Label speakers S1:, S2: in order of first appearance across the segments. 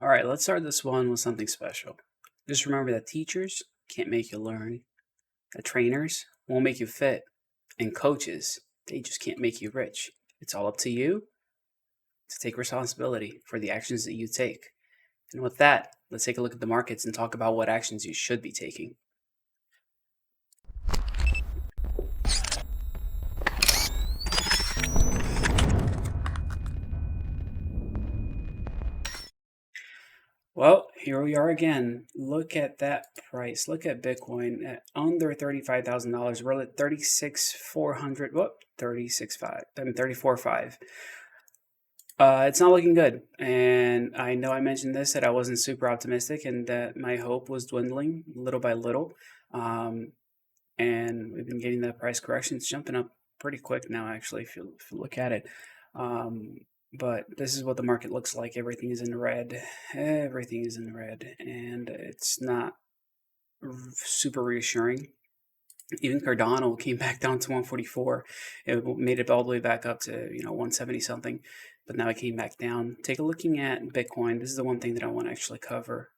S1: All right, let's start this one with something special. Just remember that teachers can't make you learn, that trainers won't make you fit, and coaches, they just can't make you rich. It's all up to you to take responsibility for the actions that you take. And with that, let's take a look at the markets and talk about what actions you should be taking. Well, here we are again. Look at that price. Look at Bitcoin at under $35,000. We're at 36,400. Whoop, 36,500. I mean 34,500. It's not looking good. And I know I mentioned this that I wasn't super optimistic and that my hope was dwindling little by little. Um, and we've been getting that price correction. It's jumping up pretty quick now, actually, if you look at it. Um, but this is what the market looks like. Everything is in the red. Everything is in the red. And it's not super reassuring. Even Cardano came back down to 144. It made it all the way back up to 170 something, but now it came back down. Take a looking at Bitcoin. This is the one thing that I want to actually cover.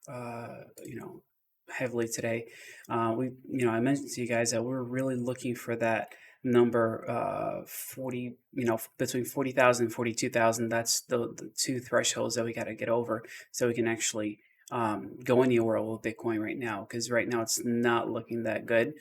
S1: Heavily today. I mentioned to you guys that we're really looking for that number 40, between 40,000 and 42,000. That's the two thresholds that we got to get over so we can actually go anywhere with Bitcoin right now, because right now it's not looking that good.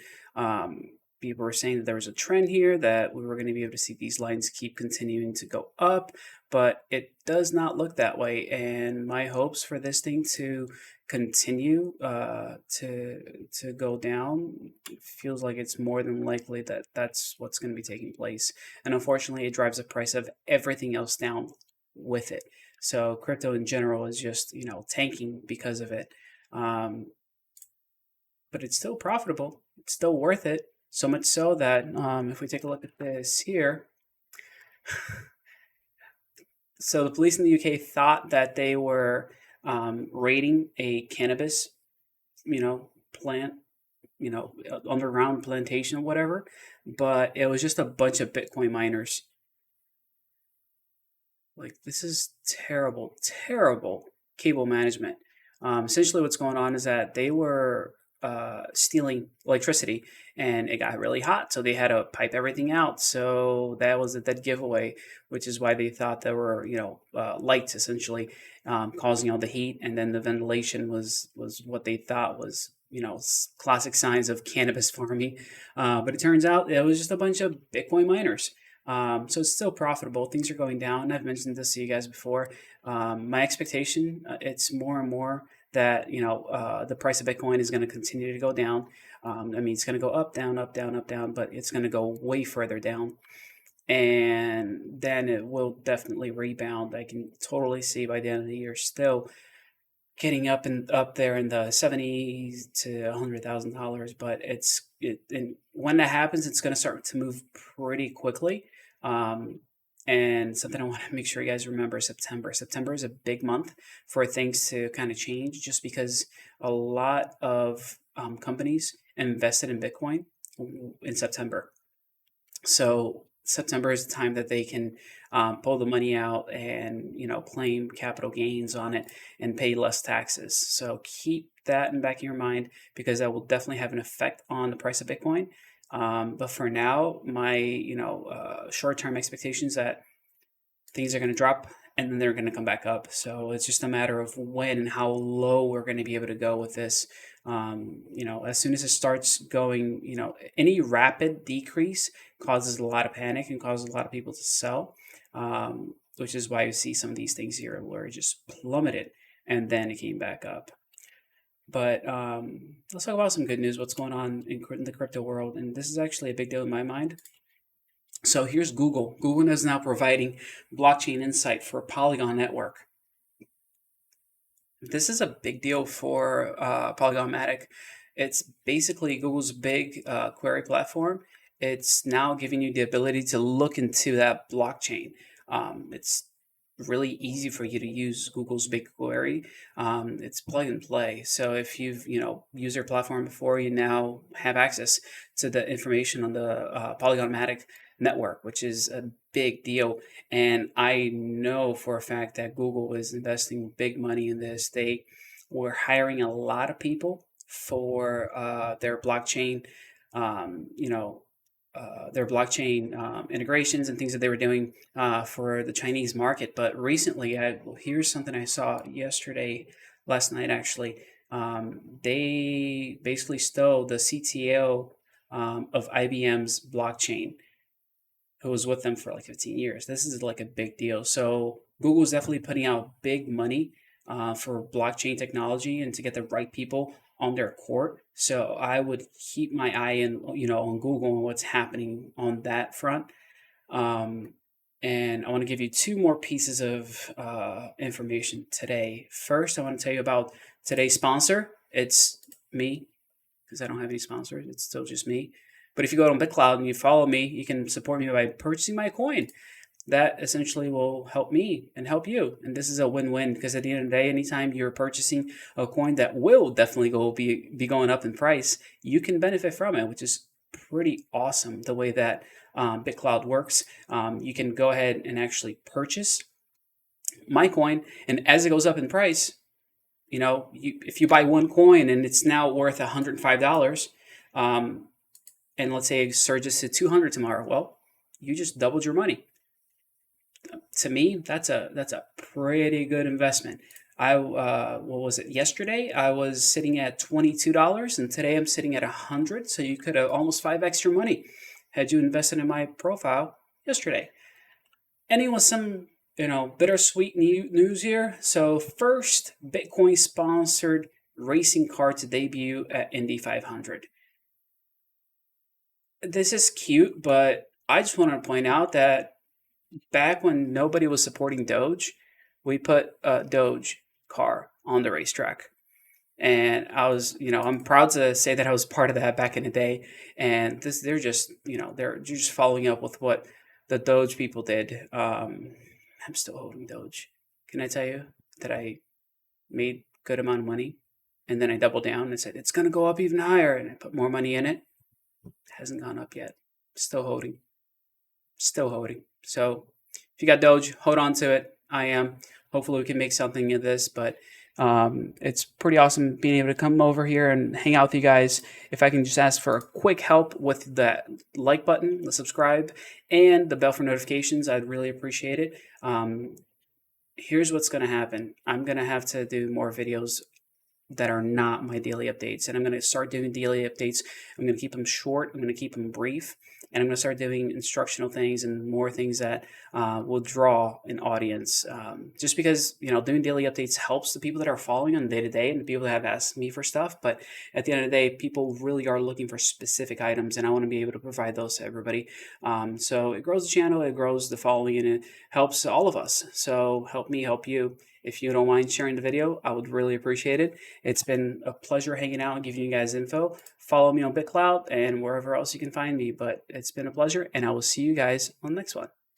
S1: People were saying that there was a trend here that we were going to be able to see these lines keep continuing to go up, but it does not look that way. And my hopes for this thing to continue to go down, it feels like it's more than likely that that's what's going to be taking place. And unfortunately, it drives the price of everything else down with it. So crypto in general is just tanking because of it. Um, but it's still profitable. It's still worth it. So much so that if we take a look at this here, so the police in the UK thought that they were raiding a cannabis, plant, underground plantation or whatever, but it was just a bunch of Bitcoin miners. Like, this is terrible, terrible cable management. Essentially, what's going on is that they were stealing electricity, and it got really hot, so they had to pipe everything out. So that was a dead giveaway, which is why they thought there were, lights essentially causing all the heat, and then the ventilation was what they thought was, classic signs of cannabis farming. But it turns out it was just a bunch of Bitcoin miners. So it's still profitable. Things are going down. I've mentioned this to you guys before. My expectation, it's more and more that the price of Bitcoin is going to continue to go down. I mean, it's going to go up, down, up, down, up, down, but it's going to go way further down, and then it will definitely rebound. I can totally see by the end of the year still getting up there in the 70s to $100,000. But and when that happens, it's going to start to move pretty quickly. Um, and something I want to make sure you guys remember: September. September is a big month for things to kind of change, just because a lot of companies invested in Bitcoin in September. So September is the time that they can pull the money out and claim capital gains on it and pay less taxes. So keep that in the back of your mind, because that will definitely have an effect on the price of Bitcoin. But for now, my short-term expectations that things are going to drop and then they're going to come back up. So it's just a matter of when and how low we're going to be able to go with this. As soon as it starts going, any rapid decrease causes a lot of panic and causes a lot of people to sell, which is why you see some of these things here where it just plummeted and then it came back up. But let's talk about some good news, what's going on in the crypto world. And this is actually a big deal in my mind. So here's Google. Google is now providing blockchain insight for Polygon network. This is a big deal for Polygonmatic. It's basically Google's big query platform. It's now giving you the ability to look into that blockchain. It's really easy for you to use Google's BigQuery. It's plug and play. So if you've used their platform before, you now have access to the information on the Polygonmatic network, which is a big deal. And I know for a fact that Google is investing big money in this. They were hiring a lot of people for their blockchain, you know, their blockchain integrations and things that they were doing for the Chinese market. But recently, here's something I saw yesterday, last night actually. They basically stole the CTO of IBM's blockchain, who was with them for like 15 years. This is like a big deal. So Google's definitely putting out big money for blockchain technology and to get the right people on their court. So I would keep my eye in, on Google and what's happening on that front. Um, and I want to give you two more pieces of information today. First, I want to tell you about today's sponsor. It's me, because I don't have any sponsors. It's still just me. But if you go on BitClout and you follow me, you can support me by purchasing my coin. That essentially will help me and help you. And this is a win-win, because at the end of the day, anytime you're purchasing a coin that will definitely be going up in price, you can benefit from it, which is pretty awesome the way that BitClout works. You can go ahead and actually purchase my coin, and as it goes up in price, if you buy one coin and it's now worth $105, and let's say it surges to 200 tomorrow, well, you just doubled your money. To me, that's a pretty good investment. What was it? Yesterday, I was sitting at $22, and today I'm sitting at 100. So you could have almost 5x your money had you invested in my profile yesterday. And it was some bittersweet news here. So first, Bitcoin sponsored racing car to debut at Indy 500. This is cute, but I just want to point out that back when nobody was supporting Doge, we put a Doge car on the racetrack. And I'm proud to say that I was part of that back in the day. And they're just following up with what the Doge people did. I'm still holding Doge. Can I tell you that I made good amount of money, and then I doubled down and said it's going to go up even higher, and I put more money in it. It hasn't gone up yet. Still holding. So if you got Doge, hold on to it. I am. Hopefully we can make something of this, but it's pretty awesome being able to come over here and hang out with you guys. If I can just ask for a quick help with the like button, the subscribe, and the bell for notifications, I'd really appreciate it. Here's what's going to happen. I'm going to have to do more videos that are not my daily updates. And I'm going to start doing daily updates. I'm going to keep them short. I'm going to keep them brief. And I'm going to start doing instructional things and more things that will draw an audience. Just because, doing daily updates helps the people that are following on day to day and the people that have asked me for stuff. But at the end of the day, people really are looking for specific items, and I want to be able to provide those to everybody. So it grows the channel, it grows the following, and it helps all of us. So help me, help you. If you don't mind sharing the video, I would really appreciate it. It's been a pleasure hanging out and giving you guys info. Follow me on BitClout and wherever else you can find me. But it's been a pleasure, and I will see you guys on the next one.